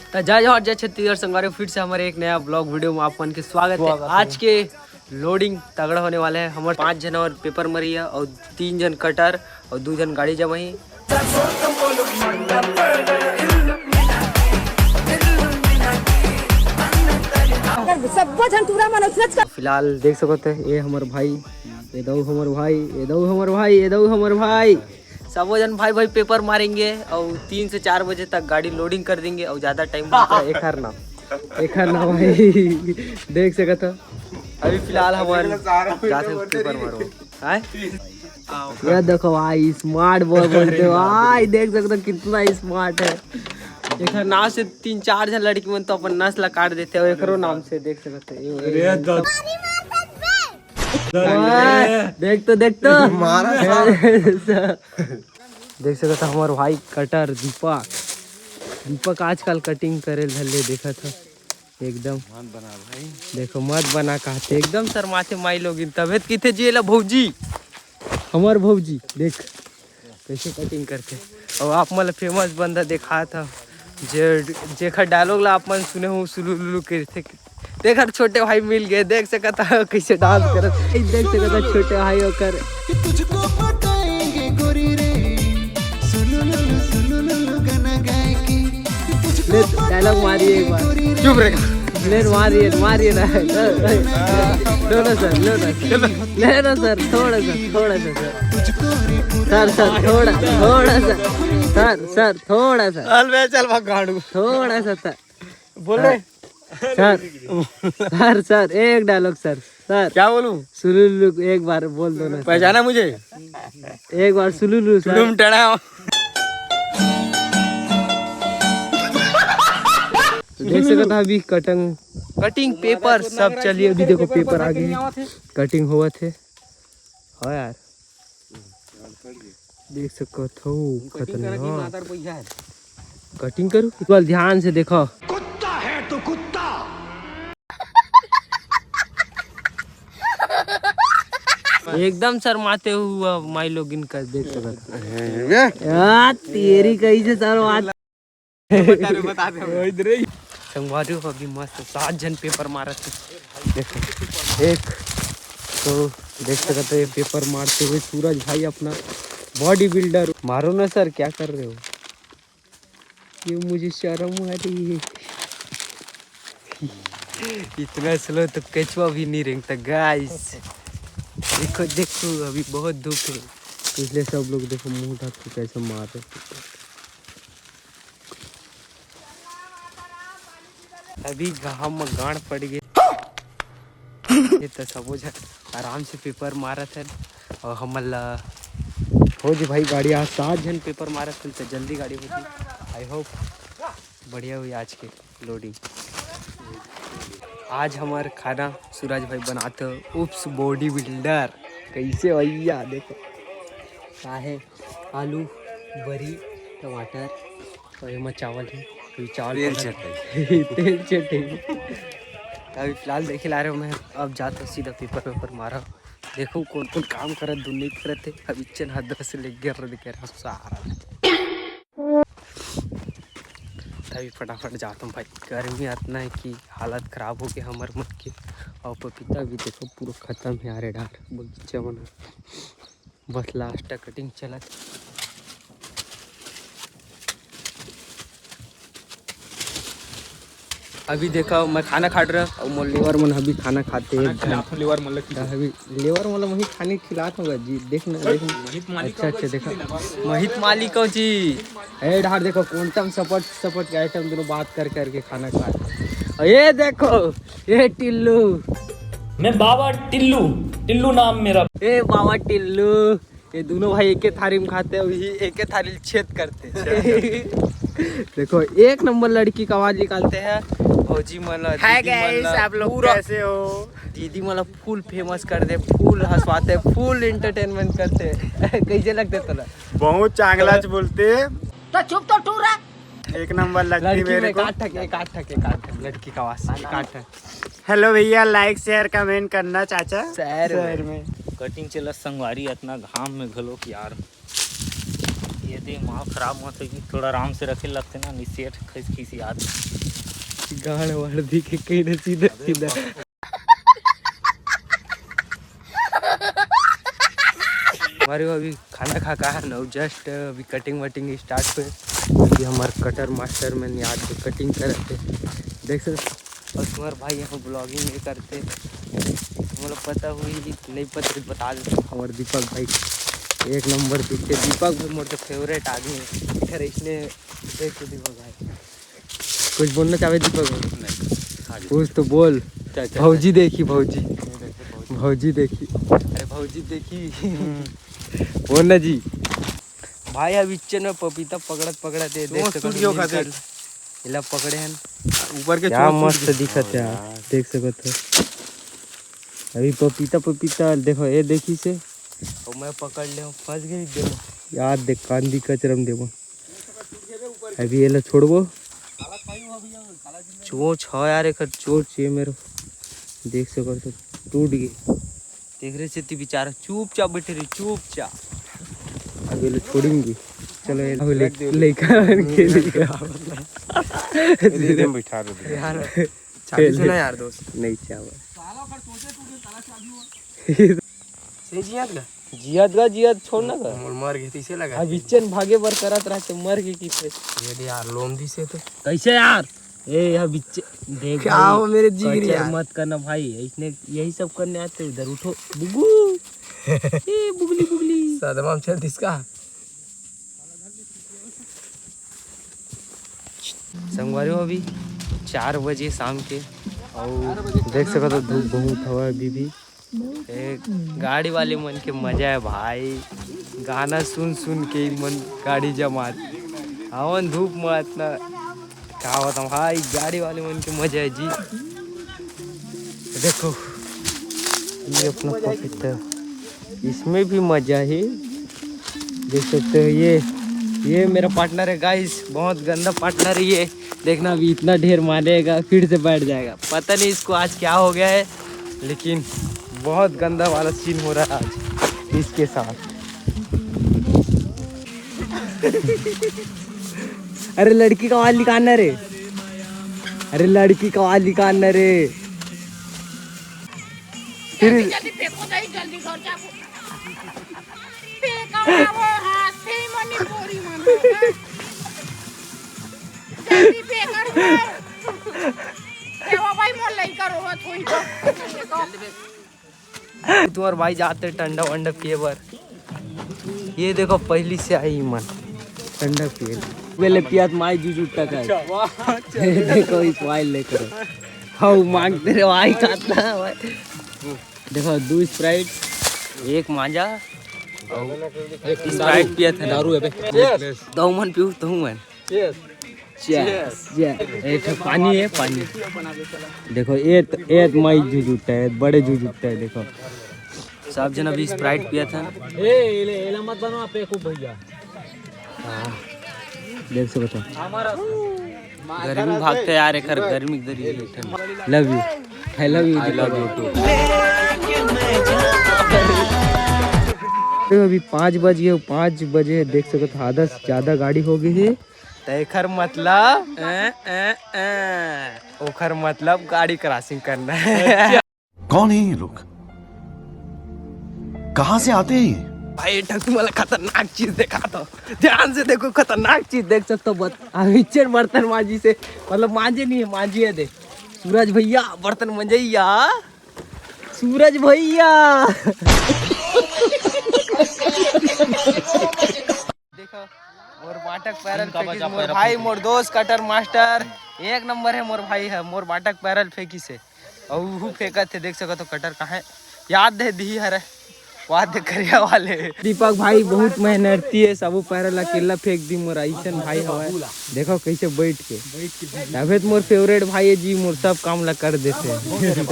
तो जय जवाहर जय छत्तीसगढ़ संगवारी, फिर से हमारे एक नया ब्लॉग वीडियो में आप मन के स्वागत है। आज के लोडिंग तगड़ा होने वाला है। हमारे 5 जन और पेपर मरी है और 3 जन कटर और 2 जन गाड़ी जब वही। फिलहाल देख सकते हैं ये हमारे भाई, ये दो हमारे भाई, ये दो हमारे भाई, ये दो हमारे भाई, सब जन भाई भाई पेपर मारेंगे और 3 से 4 बजे तक गाड़ी लोडिंग कर देंगे और ज्यादा टाइम एक ना भाई देख सकते हो। अभी फिलहाल हमारे जाते पेपर मारो। ये देखो भाई स्मार्ट बॉय बोलते हो भाई, देख सकते हो कितना स्मार्ट है। एक नाम से 3-4 जन लड़की मन तो अपन नस्ल काट देते हैं। एकरो नाम से देख सकते हो। देख तो देख सकता हमारे भाई कटर दीपक आजकल कटिंग करे धले देखा था एकदम मत बना भाई। देखो मत बना कहते एकदम शर्माते माई लोग तबियत किथे जिएला भौजी, हमार भौजी देख कैसे कटिंग करते। और आप मतलब फेमस बंदा देखा था जेखर डायलॉग ला आप मन सुने हो सुलुलु करते। देख छोटे भाई मिल गए, देख सकता कैसे डांस करत, देख सकता छोटे भाई होकर डायलॉग मारिए एक बार। चुप रहे मारिए ना लो सर थोड़ा सा बोल रहे सर एक डायलॉग सर क्या बोलूं? सुलुलु एक बार बोल दो ना। पहचाना मुझे? एक बार सुलुलु सर। देख सकते हैं अभी कटिंग पेपर सब चलिए। अभी देखो पेपर आ गए, कटिंग हुआ थे। हाँ यार देख सकते हो खतरनाक कटिंग करो। इस ध्यान से देखो, कुत्ता है तो कुत्ता। एकदम शर्माते हुआ माई लोग इनका देख सकते तेरी कैसे शर्माते संगवारी को। अभी मस्त 7 जन पेपर मारा थे। देखो एक तो देख सकते हैं पेपर मारते हुए सूरज भाई अपना बॉडी बिल्डर। मारो ना सर, क्या कर रहे हो? ये मुझे शर्म आ रही है। इतना स्लो तो केचुआ भी नहीं रेंगता गाइस। देखो अभी बहुत दुख है, इसलिए सब लोग देखो मुंह ढक के कैसे मार रहे। अभी हम गांड पड़ गए ये तो सब आराम से पेपर मारा था। और हम हो जी भाई गाड़ी आज 7 जन पेपर मारा थे तो जल्दी गाड़ी होती। आई होप बढ़िया हुई आज के लोडिंग। आज हमारे खाना सूरज भाई बनाते हो उप्स बॉडी बिल्डर। कैसे भैया देखो क्या है, आलू बरी टमाटर और ये चावल है, चावल तेल चटनी। अभी फिलहाल देखे ला रहे हो मैं। अब जाता सीधा पेपर मारा। देखो कौन कौन काम कर दुनिया करते। अब इच्छन हद से ले तभी फटाफट जाता हूँ भाई। गर्मी इतना है कि हालत ख़राब हो गया हमारे मन की। और पपीता भी देखो पूरा ख़त्म है। अरे डार बगीचा बना बस लास्ट कटिंग चला। अभी देखो मैं खाना खा रहा और मोर लेवर मन अभी खाना खाते हैं। लेवर मतलब वही खाने खिलाता होगा जी। देखना अच्छा देखो मोहित मालिक हो जी। ए ढार देखो क्वांटम सपोर्ट के आइटम दोनों बात करके खाना खा रहे। ये देखो ये टिल्लू, मैं बाबा टिल्लू नाम मेरा। ए बाबा टिल्लू, ये दोनों भाई एक थाली में खाते हैं, एक थाली छेद करते। देखो एक नंबर लड़की का आवाज निकालते हैं। फौजी मतलब आप लोग कैसे हो? दीदी मतलब फुल फेमस कर दे, फुल हंसवाते, फुल एंटरटेनमेंट करते। कैसे लगते तोला? बहुत चांगला बोलते तो चुप तो टूर रहा। एक नंबर लगती मेरे को। काट लड़की का आवाज काट। हेलो भैया, लाइक शेयर कमेंट करना चाचा। शहर में कटिंग चला संगवारी इतना घाम में घलो यार। ये दे माल खराब मत होगी, थोड़ा आराम से रखे लगते ना, निश्चय खिसी याद गाड़ वाड़ दिखे कहीं ना सीधा सीधा। हमारे अभी खाना खा का है ना, जस्ट अभी कटिंग वटिंग स्टार्ट हुए। अभी हमारे कटर मास्टर मैंने आज भी कटिंग करे थे, देख सकते। और तुम्हारे भाई यहाँ ब्लॉगिंग नहीं करते, मतलब पता हुई नहीं पता बता देते। हमारे दीपक भाई एक नंबर दिखते। दीपक भाई मोटे फेवरेट आदमी है। खैर इसने देख दीपक भाई कुछ बोलना चाहे दीपक भाई? कुछ तो बोल। भौजी देखी, भौजी भौजी देखी, अरे भौजी देखी बोलना जी। भाई अब इच्चन में पपीता पकड़त दे इला पकड़े हैं ऊपर के, क्या मस्त दिखत है देख सकते हो। अभी पपीता देखो, ये देखी से और मैं पकड़ ले फंस गई। देखो याद देख कांदी कचरम देव। अभी ये ला छोड़बो। चोच है यार, एक चोच ये मेरे देख सको तो टूट गई। देख रहे से बेचारा चुपचाप बैठे रही, चुपचाप। अभी ले छोड़ेंगी, चलो लेकर बैठा यार यार दोस्त नहीं चावल जियात छोड़ना का मर गई इसे लगा। अब इच्चन भागे बर करत रहते, मर गए की थे ये यार लोमड़ी से तो कैसे यार। ए यहाँ बिच्चे देख क्या हो मेरे जिगरी यार, मत करना भाई, इसने यही सब करने आते। उधर उठो बुगू ए बुगली बुगली सदमा चल इसका। संगवारी हो अभी 4 बजे शाम के, और देख सको तो धूप बहुत हवा अभी भी। एक गाड़ी वाले मन के मजा है भाई, गाना सुन सुन के ही मन गाड़ी जमात। हवन धूप मत ना क्या बताऊँ भाई, गाड़ी वाले मन के मजा है जी। देखो ये अपना पपीता, इसमें भी मजा है देख सकते हो। ये मेरा पार्टनर है गाइस, बहुत गंदा पार्टनर है ये। देखना अभी इतना ढेर मारेगा फिर से बैठ जाएगा, पता नहीं इसको आज क्या हो गया है, लेकिन बहुत गंदा वाला सीन हो रहा है आज इसके साथ। अरे लड़की का आवाज निकालना रे, अरे लड़की का आवाज निकालना रे। फिर जल्दी फेंको, जल्दी घर जाओ। फेंको वो हाथ से ही मनी पूरी मन। जल्दी फेंकर देवा भाई मोर लई करो थोड़ी तो। तुम्हारे भाई जाते टंडा वंडा पिए बर। ये देखो पहली से आई मन ठंडा पिए वेले पियात माई जूझ उठता का। देखो इस वाइल लेकर हाउ मांगते रे भाई खाता भाई। देखो 2 स्प्राइट, 1 माजा और 1 स्प्राइट पिया था। दारू है बे दो मन पियो तो मन। एक पानी है, पानी देखो एक माई जूझ उठता है, बड़े जूझ उठता है। देखो सब जन अभी स्प्राइट पिया था। ए मत बनो आप खूब भैया। देख सको तो गर्मी भागते यार, एक गर्मी love you, I love you, I love you too. अभी 5 बज गए, 5 बजे देख सको तो आधा से ज्यादा गाड़ी हो गई है। तेखर मतलब ओखर मतलब गाड़ी क्रॉसिंग करना है। कौन है ये लोग, कहाँ से आते हैं? भाई तुम्हारा खतरनाक चीज देखा तो ध्यान से देखो, खतरनाक चीज देख सकते हो। अमिचर बर्तन मांझी से, मतलब मांझे नहीं है, मांझी है। देख सूरज भैया बर्तन मंजैया, सूरज भैया देखो मोर बाटक पैरल फेंकी, मोर भाई मोर दोस्त कटर मास्टर एक नंबर है। मोर भाई है, मोर बाटक पैरल फेंकी से और वो फेंका थे। देख सको तो कटर कहाँ याद है दी है वाद करिया वाले। दीपक भाई बहुत मेहनती है, सब पैरल अकेला फेंक दी। मोर ऐसन भाई हवा, देखो कैसे बैठ के। तबे मोर फेवरेट भाई है जी, मोर सब काम ला कर देते हैं।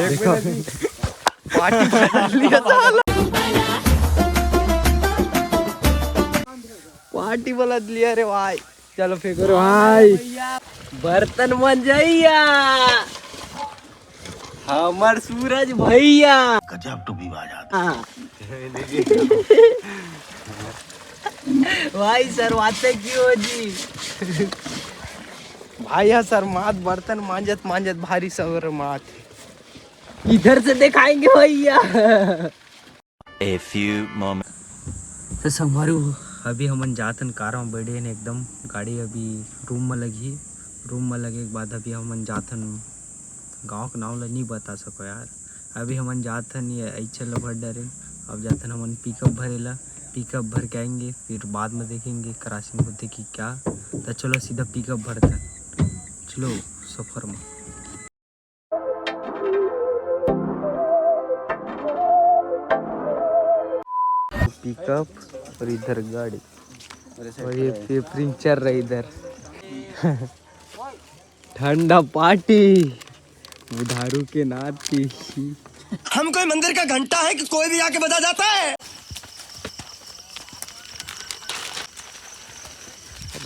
देखो पार्टी वाला लिया रे भाई, चलो फेंको रे भाई बर्तन मंजैया, हमार सूरज भैया। गजब टू भी बात। भाई शर्माते क्यों जी? भाई यहाँ शर्मात बर्तन मांजत मांजत भारी शर्मात। इधर से दिखाएंगे भैया। A few moments. तो संभारू अभी हमन जातन कार में बैठे हैं एकदम। गाड़ी अभी रूम में लगी। रूम में लगे के बाद अभी हमन जातन गाँव का नाम ला नहीं बता सको यार। अभी हमन जातन ये ऐसे भर डरे। अब जातन हमन पिकअप भरेला। पिकअप भर के आएंगे फिर बाद में देखेंगे क्रॉसिंग होते कि क्या। तो चलो सीधा पिकअप भरता। चलो सफर में। पिकअप और इधर गाड़ी और ये पेपरिंग चल रहा है इधर। ठंडा पार्टी उधारू के नाथ की। हम कोई मंदिर का घंटा है कि कोई भी आके बजा जाता है।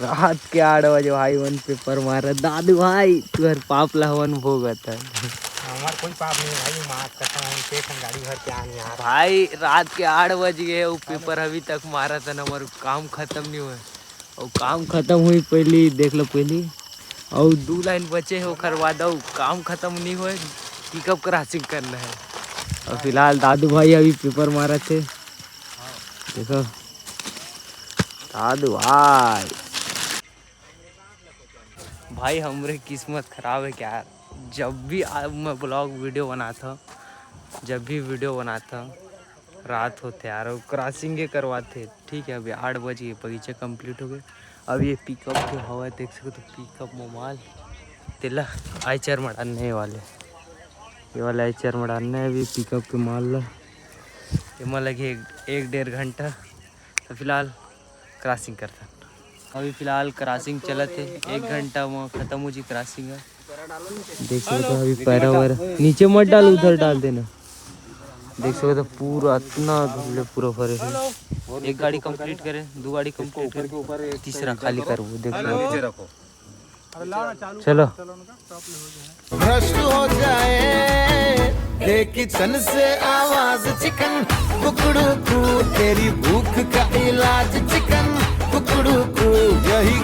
रात के 8 बजे भाई वन पेपर मारा। दादू भाई तुहर पाप लहवन भोगत है। हमार कोई पाप नहीं है भाई, मार कसम हम पेट हम गाड़ी भर के आने यार। भाई रात के 8 बज गए वो पेपर अभी तक मारा था ना। हमारा काम खत्म नहीं हुआ और काम खत्म हुई पहली देख लो पहली और 2 लाइन बचे हो करवा दो। काम खत्म नहीं हुआ पिकअप क्रॉसिंग करना है। और फिलहाल दादू भाई अभी पेपर मारा थे। देखो दादू भाई हमारे किस्मत खराब है क्या। जब भी मैं ब्लॉग वीडियो बनाता जब भी वीडियो बनाता रात होते यार और क्रॉसिंग करवाते। ठीक है अभी 8 बज गए बगीचा कंप्लीट हो गए। अब ये पिकअप के हवा देख सको तो पिकअप मोमाल तेला आइचर मड़ाने वाले। ये वाला आइचर मड़ाने है अभी पिकअप के माल ला। ये माल लगे 1-1.5 घंटा। तो फिलहाल क्रॉसिंग करता। अभी फिलहाल क्रॉसिंग चलत है 1 घंटा में ख़त्म हो जी क्रॉसिंग है। देख सकते हो अभी पैरा वैरा नीचे मत डाल उधर डाल देना। देख सकते हो पूरा इतना धुले पूरा भरे है। एक गाड़ी कंप्लीट करें 2 गाड़ी कंप्लीट करें तीसरा खाली कर वो देख लो। चलो भ्रष्ट हो जाए किचन से आवाज चिकन कुकड़ू तेरी भूख का इलाज चिकन कुकड़ू यही